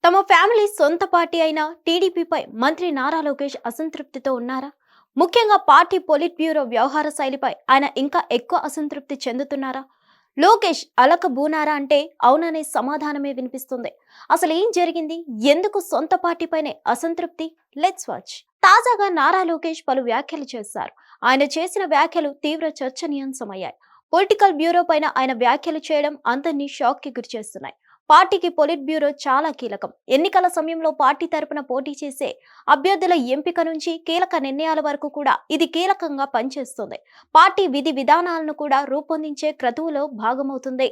తమ ఫ్యామిలీ సొంత పార్టీ అయిన టీడీపీపై మంత్రి నారా లోకేష్ అసంతృప్తితో ఉన్నారా? ముఖ్యంగా పార్టీ పొలిట్ బ్యూరో వ్యవహార శైలిపై ఆయన ఇంకా ఎక్కువ అసంతృప్తి చెందుతున్నారా? లోకేష్ అలకబూనారా అంటే అవుననే సమాధానమే వినిపిస్తుంది. అసలు ఏం జరిగింది? ఎందుకు సొంత పార్టీపైనే అసంతృప్తి? Let's watch. తాజాగా నారా లోకేష్ పలు వ్యాఖ్యలు చేశారు. ఆయన చేసిన వ్యాఖ్యలు తీవ్ర చర్చనీయాంశమయ్యాయి. పొలిటికల్ బ్యూరో పైన ఆయన వ్యాఖ్యలు చేయడం అందరినీ షాక్ కి గురిచేస్తున్నాయి. పార్టీకి పొలిట్ బ్యూరో చాలా కీలకం. ఎన్నికల సమయంలో పార్టీ తరపున పోటీ చేసే అభ్యర్థుల ఎంపిక నుంచి కీలక నిర్ణయాల వరకు కూడా ఇది కీలకంగా పనిచేస్తుంది. పార్టీ విధి విధానాలను కూడా రూపొందించే క్రతువులో భాగమవుతుంది.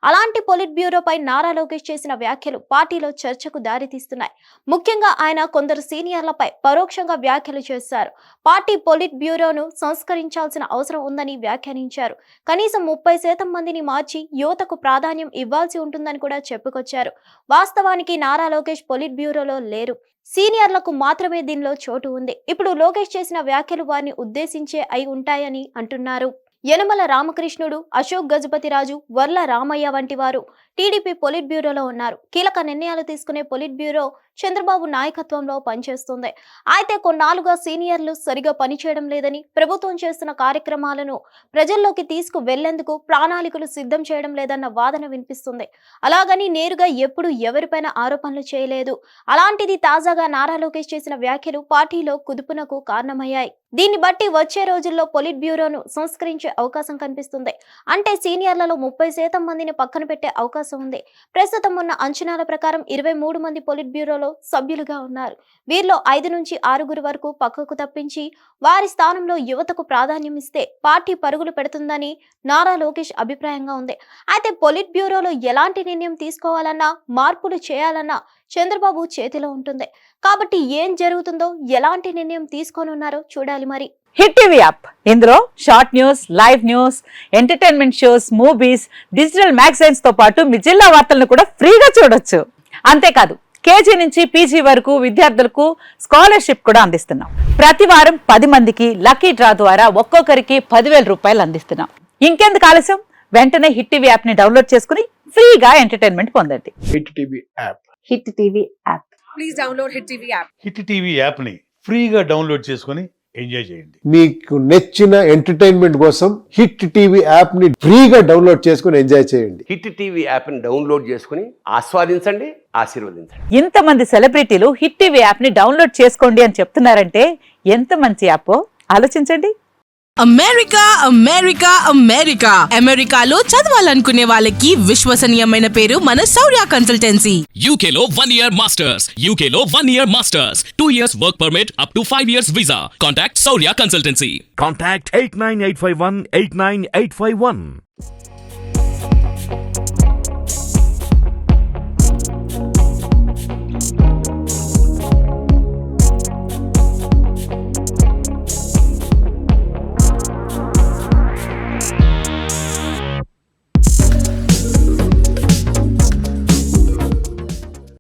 అలాంటి పొలిట్ బ్యూరోపై నారా లోకేష్ చేసిన వ్యాఖ్యలు పార్టీలో చర్చకు దారితీస్తున్నాయి. ముఖ్యంగా ఆయన కొందరు సీనియర్లపై పరోక్షంగా వ్యాఖ్యలు చేశారు. పార్టీ పొలిట్ బ్యూరోను సంస్కరించాల్సిన అవసరం ఉందని వ్యాఖ్యానించారు. కనీసం 30% మందిని మార్చి యువతకు ప్రాధాన్యం ఇవ్వాల్సి ఉంటుందని కూడా చెప్పుకొచ్చారు. వాస్తవానికి నారా లోకేష్ పొలిట్ బ్యూరోలో లేరు. సీనియర్లకు మాత్రమే దీనిలో చోటు ఉంది. ఇప్పుడు లోకేష్ చేసిన వ్యాఖ్యలు వారిని ఉద్దేశించే అయి ఉంటాయని అంటున్నారు. యనమల రామకృష్ణుడు, అశోక్ గజపతిరాజు, వర్ల రామయ్య వంటి వారు టీడీపీ పొలిట్ బ్యూరోలో ఉన్నారు. కీలక నిర్ణయాలు తీసుకునే పొలిట్ బ్యూరో చంద్రబాబు నాయకత్వంలో పనిచేస్తుంది. అయితే కొన్నాళ్లుగా సీనియర్లు సరిగా పనిచేయడం లేదని, ప్రభుత్వం చేస్తున్న కార్యక్రమాలను ప్రజల్లోకి తీసుకు వెళ్లేందుకు ప్రణాళికలు సిద్ధం చేయడం లేదన్న వాదన వినిపిస్తుంది. అలాగని నేరుగా ఎప్పుడు ఎవరిపైన ఆరోపణలు చేయలేదు. అలాంటిది తాజాగా నారా లోకేష్ చేసిన వ్యాఖ్యలు పార్టీలో కుదుపునకు కారణమయ్యాయి. దీన్ని బట్టి వచ్చే రోజుల్లో పొలిట్ బ్యూరోను సంస్కరించే అవకాశం కనిపిస్తుంది. అంటే సీనియర్లలో 30% మందిని పక్కన పెట్టే అవకాశం ఉంది. ప్రస్తుతం ఉన్న అంచనాల ప్రకారం 23 మంది పొలిట్ బ్యూరోలో సభ్యులుగా ఉన్నారు. వీరిలో 5 నుంచి 6 వరకు పక్కకు తప్పించి వారి స్థానంలో యువతకు ప్రాధాన్యం ఇస్తే పార్టీ పరుగులు పెడుతుందని నారా లోకేష్ అభిప్రాయంగా ఉంది. అయితే పొలిట్ బ్యూరోలో ఎలాంటి నిర్ణయం తీసుకోవాలన్నా, మార్పులు చేయాలన్నా చంద్రబాబు చేతిలో ఉంటుంది. కాబట్టి ఏం జరుగుతుందో, ఎలాంటి నిర్ణయం తీసుకోనున్నారో చూడాలి మరి. హిట్ టీవీ యాప్, ఇందులో short news, live news, entertainment shows, movies, digital magazines తో పాటు మీ జిల్లా వార్తలను కూడా ఫ్రీగా చూడొచ్చు. అంతేకాదు కేజీ నుంచి పీజీ వరకు విద్యార్థులకు స్కాలర్షిప్ కూడా అందిస్తున్నాం. ప్రతి వారం 10 మందికి లక్కీ డ్రా ద్వారా ఒక్కొక్కరికి 10,000 రూపాయలు అందిస్తున్నాం. ఇంకెందుకు ఆలస్యం? వెంటనే హిట్ టీవీ యాప్ ని డౌన్లోడ్ చేసుకుని ఫ్రీగా ఎంటర్టైన్మెంట్ పొందండి. Hit TV app. Hit TV app. Please download hit TV app. Hit TV app ని ఫ్రీగా డౌన్లోడ్ చేసుకొని ఎంజాయ్ చేయండి. మీకు నచ్చిన ఎంటర్టైన్మెంట్ కోసం హిట్ టీవీ యాప్ ని ఫ్రీగా డౌన్లోడ్ చేసుకొని ఎంజాయ్ చేయండి. హిట్ టీవీ యాప్ ని డౌన్లోడ్ చేసుకుని ఆస్వాదించండి, ఆశీర్వదించండి. ఇంతమంది సెలబ్రిటీలు హిట్ టీవీ యాప్ ని డౌన్లోడ్ చేసుకోండి అని చెప్తున్నారంటే ఎంత మంచి యాప్ ఆలోచించండి. అమెరికా అమెరికా అమెరికా అమెరికాలో చదవాలనుకునే వాళ్ళకి విశ్వసనీయమైన పేరు మన శౌర్య కన్సల్టెన్సీ. UK లో 1 year masters. UK లో 1 year masters. 2 years work permit up to 5 years visa. Contact Saurya Consultancy. Contact 89851 89851.